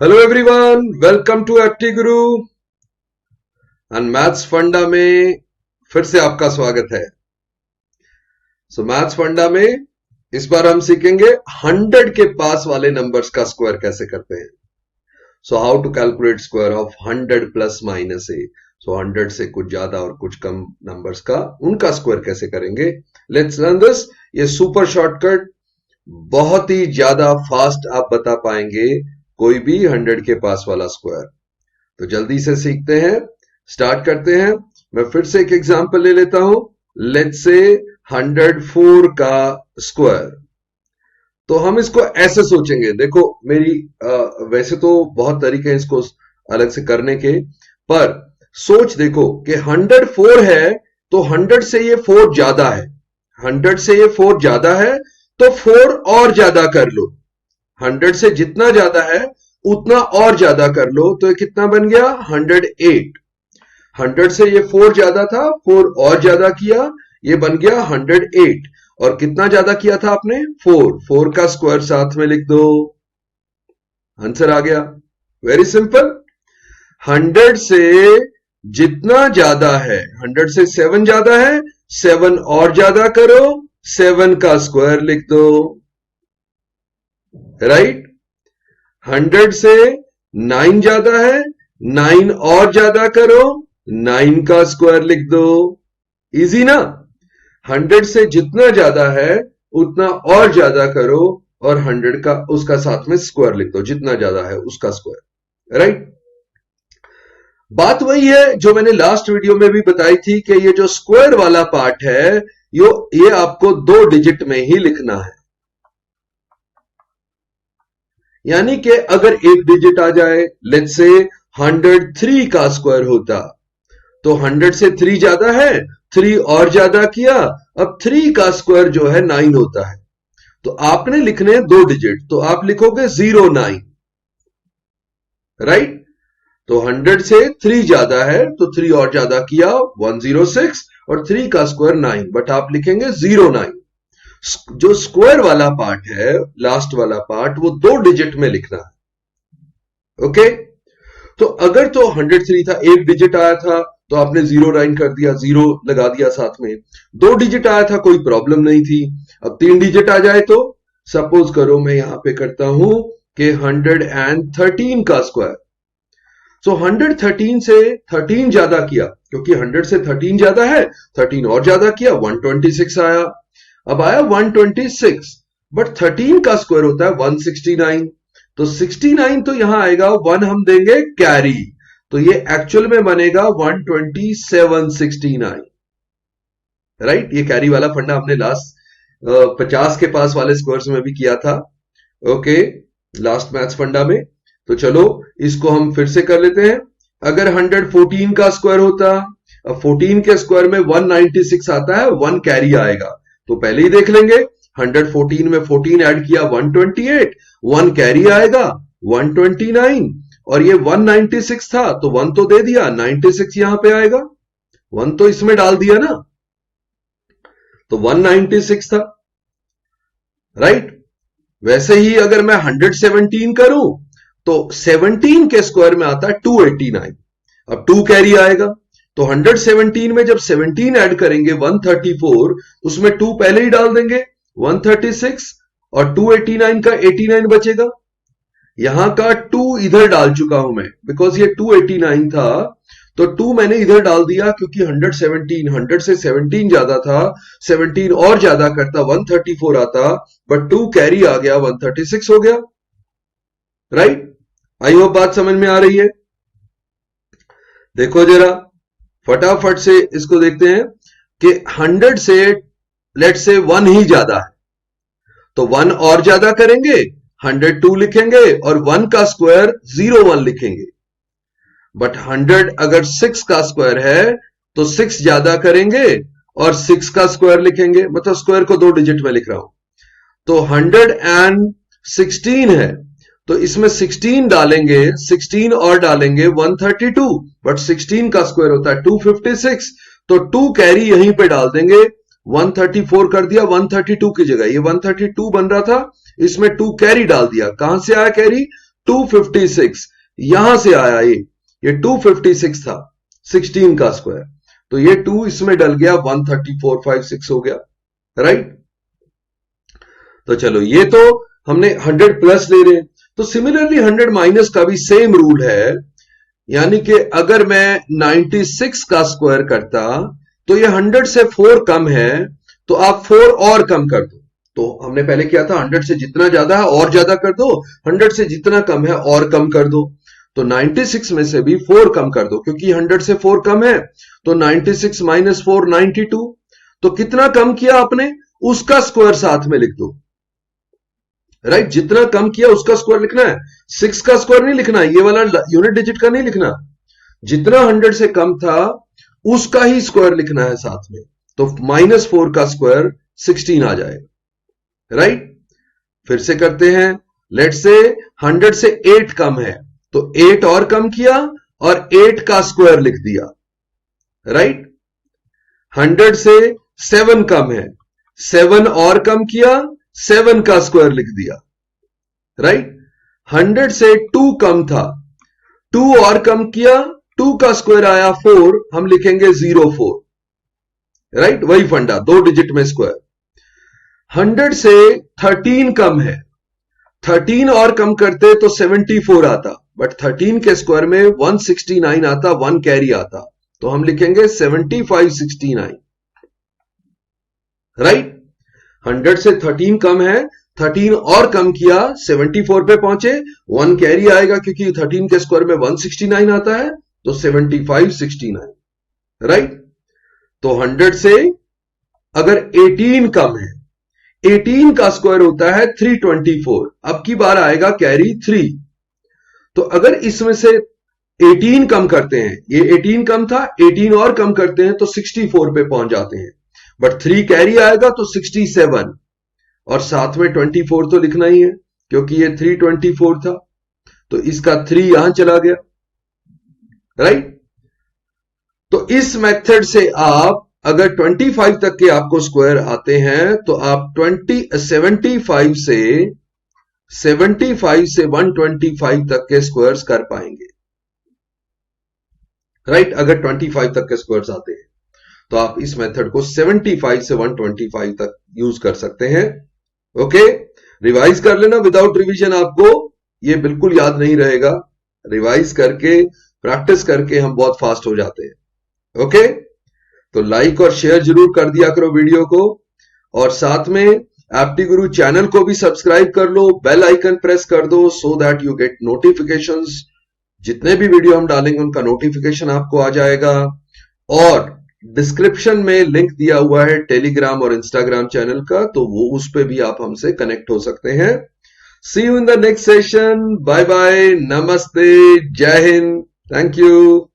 Hello everyone, welcome to एप्टी Guru and maths फंडा में फिर से आपका स्वागत है। मैथ्स फंडा में इस बार हम सीखेंगे 100 के पास वाले नंबर्स का स्क्वायर कैसे करते हैं। How to calculate square of 100 plus minus A. 100 से कुछ ज्यादा और कुछ कम नंबर्स का उनका स्क्वायर कैसे करेंगे। Let's learn this. ये सुपर शॉर्टकट, बहुत ही ज्यादा फास्ट आप बता पाएंगे कोई भी 100 के पास वाला स्क्वायर। तो जल्दी से सीखते हैं, स्टार्ट करते हैं। मैं फिर से एक एग्जांपल ले लेता हूं। लेट्स से 104 का स्क्वायर। तो हम इसको ऐसे सोचेंगे, देखो मेरी वैसे तो बहुत तरीके हैं इसको अलग से करने के, पर सोच देखो कि 104 है तो 100 से ये 4 ज्यादा है, 100 से ये 4 ज्यादा है तो 4 और ज्यादा कर लो। 100 से जितना ज्यादा है उतना और ज्यादा कर लो, तो ये कितना बन गया 108। 100 से ये 4 ज्यादा था, 4 और ज्यादा किया, ये बन गया 108। और कितना ज्यादा किया था आपने 4, 4 का स्क्वायर साथ में लिख दो, आंसर आ गया। Very simple. 100 से जितना ज्यादा है, 100 से 7 ज्यादा है, 7 और ज्यादा करो, 7 का स्क्वायर लिख दो, राइट। 100 से 9 ज्यादा है, 9 और ज्यादा करो, 9 का स्क्वायर लिख दो। इजी ना। 100 से जितना ज्यादा है उतना और ज्यादा करो और 100 का उसका साथ में स्क्वायर लिख दो, जितना ज्यादा है उसका स्क्वायर, राइट। बात वही है जो मैंने लास्ट वीडियो में भी बताई थी कि ये जो स्क्वायर वाला पार्ट है ये आपको 2 डिजिट में ही लिखना है। यानी कि अगर एक डिजिट आ जाए, लेट्स से 103 का स्क्वायर होता, तो 100 से 3 ज्यादा है, 3 और ज्यादा किया, अब 3 का स्क्वायर जो है 9 होता है। तो आपने लिखने 2 डिजिट, तो आप लिखोगे 09, राइट। तो 100 से 3 ज्यादा है तो 3 और ज्यादा किया 106 और 3 का स्क्वायर 9, बट आप लिखेंगे 09। जो स्क्वायर वाला पार्ट है, लास्ट वाला पार्ट, वो 2 डिजिट में लिखना है। ओके। तो अगर तो 103 था, एक डिजिट आया था तो आपने 09 कर दिया, 0 लगा दिया साथ में। 2 डिजिट आया था, कोई प्रॉब्लम नहीं थी। अब 3 डिजिट आ जाए तो सपोज करो मैं यहां पे करता हूं कि 113 का स्क्वायर। 113 से 13 ज्यादा किया, क्योंकि 100 से 13 ज्यादा है, 13 और ज्यादा किया, 126 आया। अब आया 126, बट 13 का स्क्वायर होता है 169, तो 69 तो यहां आएगा, 1 हम देंगे कैरी, तो ये एक्चुअल में बनेगा 12769, राइट। ये कैरी वाला फंडा हमने लास्ट 50 के पास वाले स्क्वायर्स में भी किया था, ओके, लास्ट मैथ्स फंडा में। तो चलो इसको हम फिर से कर लेते हैं। अगर 114 का स्क्वायर होता, अब 14 के स्क्वायर में 196 आता है, 1 कैरी आएगा, तो पहले ही देख लेंगे। 114 में 14 ऐड किया 128, 1 कैरी आएगा 129, और ये 196 था तो 1 तो दे दिया, 96 यहां पे आएगा, 1 तो इसमें डाल दिया ना, तो 196 था, राइट। वैसे ही अगर मैं 117 करूं तो 17 के स्क्वायर में आता है 289, अब 2 कैरी आएगा, तो 117 में जब 17 ऐड करेंगे 134, उसमें 2 पहले ही डाल देंगे 136, और 289 का 89 बचेगा। यहां का 2 इधर डाल चुका हूं मैं, बिकॉज ये 289 था तो 2 मैंने इधर डाल दिया, क्योंकि 100 से 17 ज्यादा था, 17 और ज्यादा करता 134 आता, बट 2 कैरी आ गया 136 हो गया, राइट। आई होप बात समझ में आ रही है। देखो जरा फटाफट से इसको देखते हैं कि 100 से लेट से 1 ही ज्यादा है, तो 1 और ज्यादा करेंगे, 102 लिखेंगे और 1 का स्क्वायर 01 लिखेंगे। बट 100 अगर 6 का स्क्वायर है तो 6 ज्यादा करेंगे और 6 का स्क्वायर लिखेंगे, मतलब स्क्वायर को 2 डिजिट में लिख रहा हूं। तो 116 है तो इसमें 16 डालेंगे, 16 और डालेंगे 132, बट 16 का स्क्वायर होता है 256, तो 2 कैरी यहीं पे डाल देंगे, 134 कर दिया 132 की जगह, ये 132 बन रहा था, इसमें 2 कैरी डाल दिया। कहां से आया कैरी? 256 यहां से आया, ये 256 था 16 का स्क्वायर, तो ये 2 इसमें डल गया, 13456 हो गया, राइट। तो चलो ये तो हमने 100 प्लस ले रहे हैं। तो सिमिलरली 100 माइनस का भी सेम रूल है, यानी कि अगर मैं 96 का स्क्वायर करता तो ये 100 से 4 कम है, तो आप 4 और कम कर दो। तो हमने पहले किया था 100 से जितना ज्यादा है और ज्यादा कर दो, 100 से जितना कम है और कम कर दो। तो 96 में से भी 4 कम कर दो, क्योंकि 100 से 4 कम है, तो 96 माइनस 4 92। तो कितना कम किया आपने, उसका स्क्वायर साथ में लिख दो, राइट। जितना कम किया उसका स्क्वायर लिखना है, 6 का स्क्वायर नहीं लिखना, ये वाला यूनिट डिजिट का नहीं लिखना। जितना 100 से कम था उसका ही स्क्वायर लिखना है साथ में। तो -4 का स्क्वायर 16 आ जाएगा, राइट। फिर से करते हैं, लेट से 100 से 8 कम है, तो 8 और कम किया और 8 का स्क्वायर लिख दिया, राइट। 100 से 7 कम है, 7 और कम किया, 7 का स्क्वायर लिख दिया, राइट। 100 से 2 कम था, 2 और कम किया, 2 का स्क्वायर आया 4, हम लिखेंगे 04, राइट। वही फंडा, 2 डिजिट में स्क्वायर। 100 से 13 कम है, 13 और कम करते तो 74 आता, बट 13 के स्क्वायर में 169 आता, 1 कैरी आता, तो हम लिखेंगे 7569, राइट। 100 से 13 कम है, 13 और कम किया, 74 पे पहुंचे, 1 कैरी आएगा क्योंकि 13 के स्क्वायर में 169 आता है, तो 7569, राइट। तो 100 से अगर 18 कम है, 18 का स्क्वायर होता है 324, अब की बार आएगा कैरी 3। तो अगर इसमें से 18 कम करते हैं, ये 18 कम था, 18 और कम करते हैं तो 64 पे पहुंच जाते हैं, बट 3 कैरी आएगा तो 67, और साथ में 24 तो लिखना ही है क्योंकि ये 324 था, तो इसका 3 यहां चला गया, राइट। तो इस मेथड से आप अगर 25 तक के आपको स्क्वायर आते हैं तो आप 75 से 125 तक के स्क्वायर्स कर पाएंगे, राइट। अगर 25 तक के स्क्वायर्स आते हैं तो आप इस मेथड को 75 से 125 तक यूज कर सकते हैं। ओके, रिवाइज कर लेना, विदाउट रिवीजन आपको ये बिल्कुल याद नहीं रहेगा। रिवाइज करके, प्रैक्टिस करके हम बहुत फास्ट हो जाते हैं। ओके, तो लाइक और शेयर जरूर कर दिया करो वीडियो को, और साथ में एप्टी गुरु चैनल को भी सब्सक्राइब कर लो, बेल आइकन प्रेस कर दो, so that you get notifications. जितने भी वीडियो हम डालेंगे उनका नोटिफिकेशन आपको आ जाएगा। और डिस्क्रिप्शन में लिंक दिया हुआ है टेलीग्राम और इंस्टाग्राम चैनल का, तो वो उस पे भी आप हमसे कनेक्ट हो सकते हैं। See you in the next session, bye bye, नमस्ते, जय हिंद, थैंक यू।